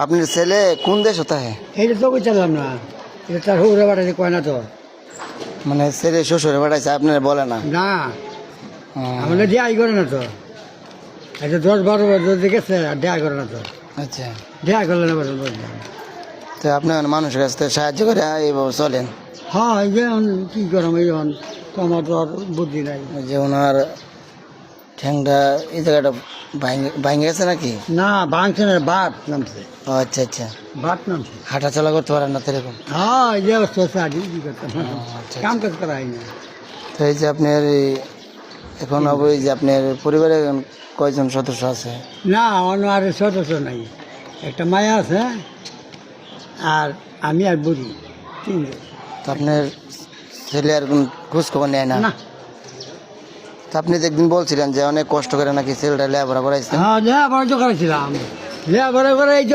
আপনার ছেলে কোন দেশ হতে হয়? এইটা তো বুঝলাম না, এটা তার হুড়ে বাড়াতে কয় না তো। মানে ছেলে শ্বশুরে পাঠাইছে আপনার বলে না? না, আমাদের দেয়াই করে না তো। এটা 10-12 বছর গেছে আর দেয়া করে না তো। আচ্ছা, দেয়া করলে না বললাম। তো আপনি মানুষের কাছ থেকে সাহায্য করে এইভাবে চলেন? হ্যাঁ, এই যে কি করম, এই তো আমার তো আর বুদ্ধি নাই। যে ওনার ঠ্যাংটা এই জায়গাটা ভাঙে গেছে নাকি? না, ভাঙছে না, বাট নামছে। ও আচ্ছা আচ্ছা, বাট নামছে। হাঁটা চলা করতে পারেন না তো এরকম? হ্যাঁ, এই যে অবস্থা আছে, আজ কি করতাম, আচ্ছা, কাম কাজ করা হয় না। তো এই যে আপনার এখন ওই যে আপনার পরিবারে এখন কয়জন সদস্য আছে? না, অন্য আর সদস্য নাই, একটা মায়া আছে আর আমি আর বুড়ি, তিনজন। তো আপনার ছেলে আর কোন খোঁজ খবর নেয় না? না, তো আপনি তো একদিন বলছিলেন যে অনেক কষ্ট করে নাকি ছেলেটা লেখাপড়া করাইছেন। হ্যাঁ, লেখাপড়া তো করেছিলাম, লেখাপড়া করে এই যে